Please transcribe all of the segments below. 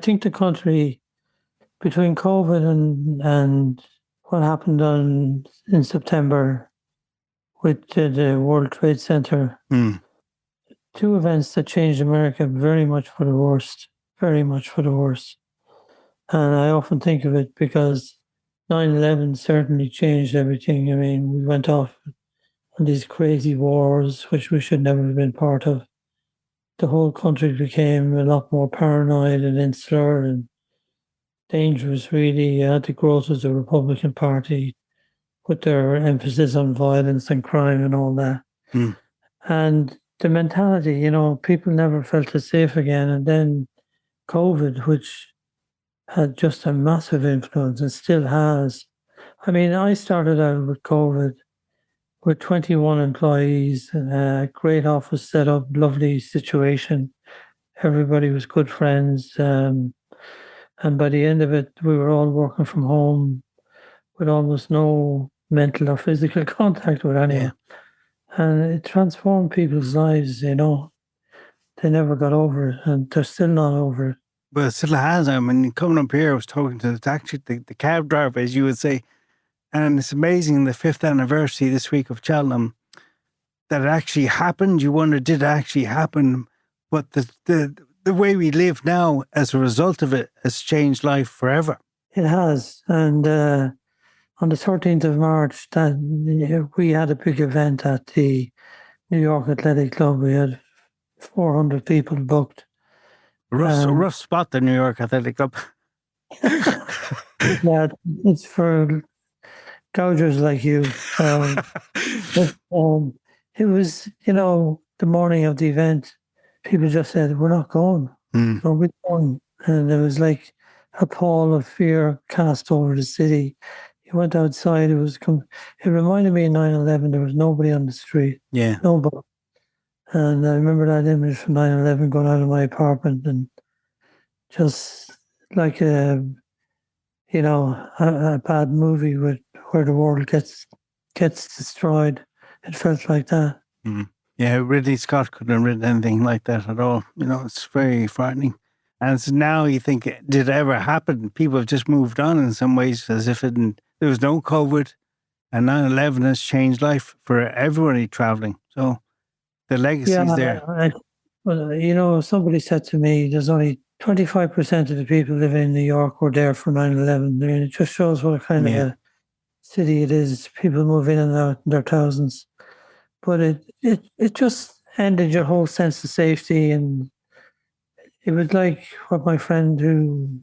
think the country, between COVID and what happened in September with the World Trade Center, two events that changed America very much for the worst, very much for the worst. And I often think of it because 9/11 certainly changed everything. I mean, we went off on these crazy wars, which we should never have been part of. The whole country became a lot more paranoid and insular and dangerous, really. You had the growth of the Republican Party with their emphasis on violence and crime and all that. And the mentality, people never felt as safe again. And then COVID, which had just a massive influence and still has. I mean, I started out with COVID with 21 employees, a great office set up, lovely situation. Everybody was good friends. And by the end of it, we were all working from home with almost no mental or physical contact with anyone. And it transformed people's lives, They never got over it, and they're still not over it. But it still has. I mean, coming up here, I was talking to the cab driver, as you would say, and it's amazing, the 5th anniversary this week of Cheltenham, that it actually happened. You wonder, did it actually happen? But the way we live now as a result of it has changed life forever. It has. And on the 13th of March, we had a big event at the New York Athletic Club. We had 400 people booked. Rough spot, the New York Athletic Club. Yeah, it's for gougers like you. It was, the morning of the event, people just said, we're not going. We're going. And there was like a pall of fear cast over the city. You went outside, it reminded me of 9/11, there was nobody on the street. Yeah. Nobody. And I remember that image from 9/11 going out of my apartment and just like a bad movie where the world gets destroyed. It felt like that. Yeah, Ridley Scott couldn't have written anything like that at all. It's very frightening. And so now you think, did it ever happen? People have just moved on in some ways as if there was no COVID, and 9/11 has changed life for everybody traveling. So the legacy's there. Somebody said to me, there's only 25% of the people living in New York were there for 9/11. I mean, it just shows what kind of a city it is. People move in and out in their thousands. But it just ended your whole sense of safety. And it was like what my friend who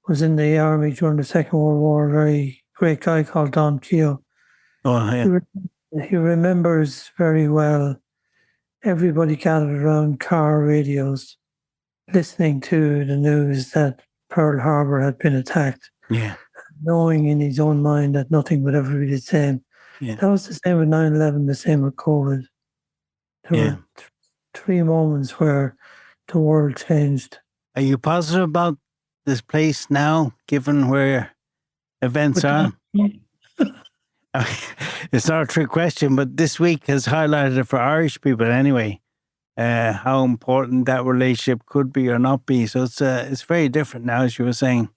was in the army during the Second World War, a very great guy called Don Keogh. Oh, yeah. He remembers very well everybody gathered around car radios listening to the news that Pearl Harbor had been attacked. Yeah. Knowing in his own mind that nothing would ever be the same. Yeah. That was the same with 9/11, the same with COVID. There were 3 moments where the world changed. Are you positive about this place now, given where events are? It's not a trick question, but this week has highlighted it for Irish people anyway, how important that relationship could be or not be. So it's very different now, as you were saying.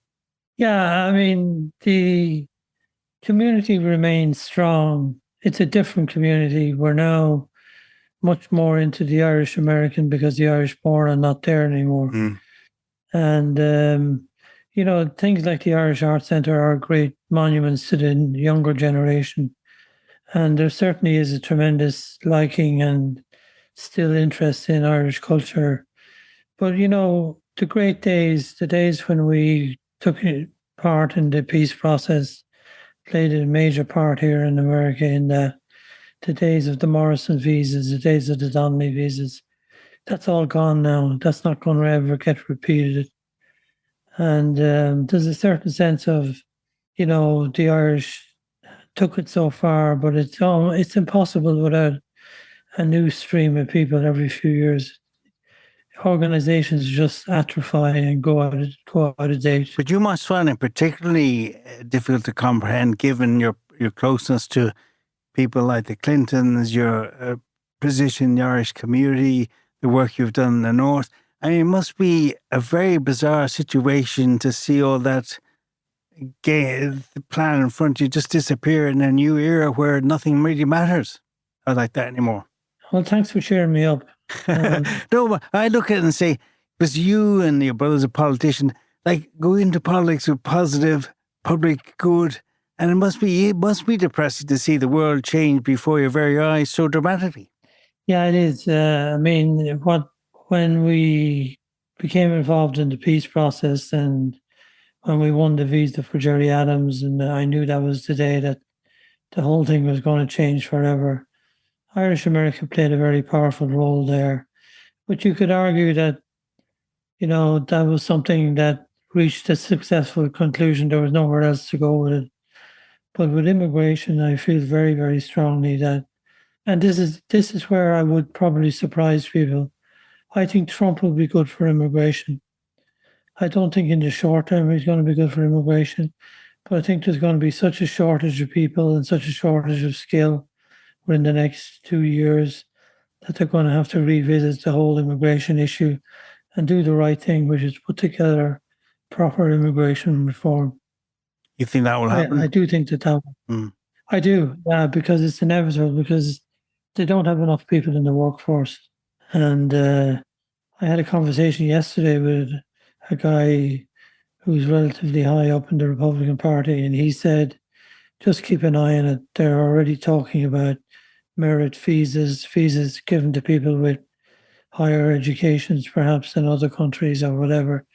Yeah, I mean, the community remains strong. It's a different community. We're now much more into the Irish American because the Irish born are not there anymore. And, things like the Irish Arts Centre are great monuments to the younger generation. And there certainly is a tremendous liking and still interest in Irish culture. But, the great days, the days when we took part in the peace process, played a major part here in America in the days of the Morrison visas, the days of the Donnelly visas. That's all gone now. That's not going to ever get repeated. And there's a certain sense of, the Irish took it so far, but it's impossible without a new stream of people every few years. Organizations just atrophy and go out of date. But you must find it particularly difficult to comprehend, given your closeness to people like the Clintons, your position in the Irish community, the work you've done in the North. I mean, it must be a very bizarre situation to see all that the plan in front of you just disappear in a new era where nothing really matters like that anymore. Well, thanks for cheering me up. No, but I look at it and say, because you and your brother's a politician, like go into politics with positive public good, and it must be depressing to see the world change before your very eyes so dramatically. Yeah, it is. I mean, when we became involved in the peace process and when we won the visa for Jerry Adams, and I knew that was the day that the whole thing was going to change forever. Irish America played a very powerful role there. But you could argue that, that was something that reached a successful conclusion. There was nowhere else to go with it. But with immigration, I feel very, very strongly that, and this is where I would probably surprise people. I think Trump will be good for immigration. I don't think in the short term he's going to be good for immigration, but I think there's going to be such a shortage of people and such a shortage of skill within the next 2 years that they're going to have to revisit the whole immigration issue and do the right thing, which is put together proper immigration reform. You think that will happen? I do think that will. I do, because it's inevitable, because they don't have enough people in the workforce. And I had a conversation yesterday with a guy who's relatively high up in the Republican Party, and he said, just keep an eye on it. They're already talking about merit visas given to people with higher educations, perhaps in other countries or whatever.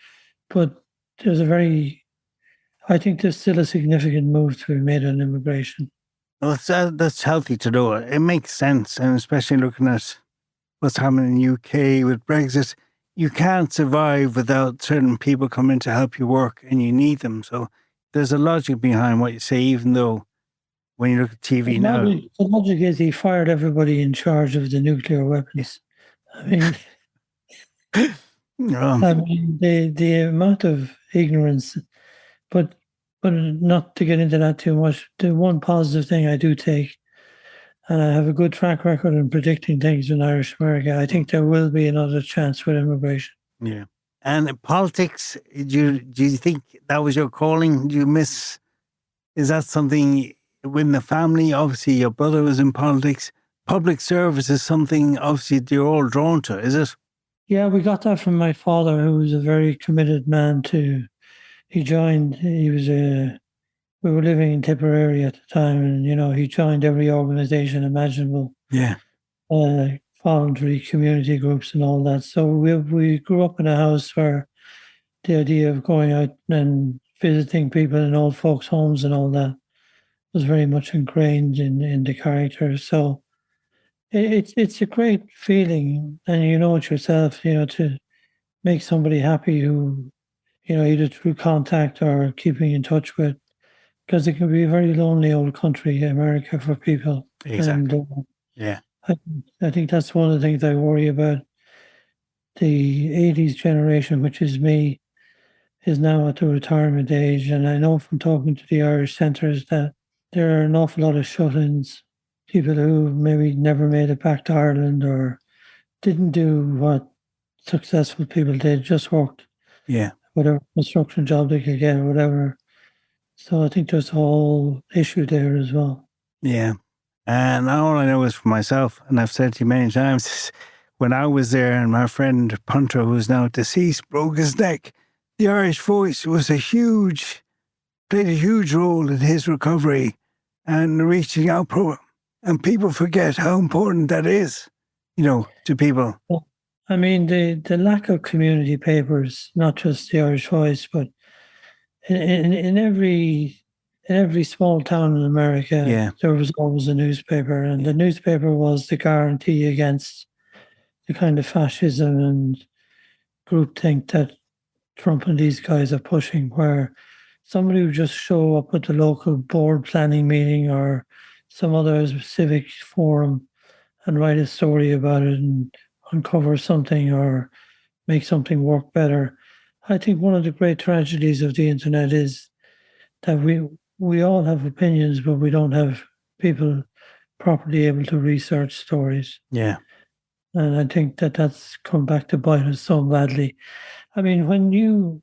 But I think there's still a significant move to be made on immigration. Well, that's healthy to know. It makes sense, and especially looking at what's happening in the UK with Brexit, you can't survive without certain people coming to help you work, and you need them. So there's a logic behind what you say, even though when you look at TV now... The logic is he fired everybody in charge of the nuclear weapons. I mean, the amount of ignorance, but not to get into that too much, the one positive thing I do take, and I have a good track record in predicting things in Irish America, I think there will be another chance with immigration. Yeah. And in politics, do you think that was your calling? Do you miss... Is that something within the family? Obviously, your brother was in politics. Public service is something, obviously, you're all drawn to, is it? Yeah, we got that from my father, who was a very committed man to... we were living in Tipperary at the time, and, he joined every organization imaginable. Yeah. Voluntary community groups and all that. So we grew up in a house where the idea of going out and visiting people in old folks' homes and all that was very much ingrained in the character. So it's a great feeling, and you know it yourself, to make somebody happy who, either through contact or keeping in touch with, because it can be a very lonely old country, America, for people. Exactly. And, yeah. I think that's one of the things I worry about. The 80s generation, which is me, is now at the retirement age. And I know from talking to the Irish centres that there are an awful lot of shut-ins, people who maybe never made it back to Ireland or didn't do what successful people did, just worked. Yeah. Whatever construction job they could get or whatever. So I think there's a whole issue there as well. Yeah. And all I know is for myself, and I've said to you many times, when I was there and my friend Punter, who's now deceased, broke his neck, the Irish Voice played a huge role in his recovery and the reaching out program. And people forget how important that is, to people. Well, I mean, the lack of community papers, not just the Irish Voice, but in every small town in America, there was always a newspaper, and the newspaper was the guarantee against the kind of fascism and groupthink that Trump and these guys are pushing, where somebody would just show up at the local board planning meeting or some other civic forum and write a story about it and uncover something or make something work better. I think one of the great tragedies of the internet is that we all have opinions, but we don't have people properly able to research stories. Yeah. And I think that that's come back to bite us so badly. I mean, when you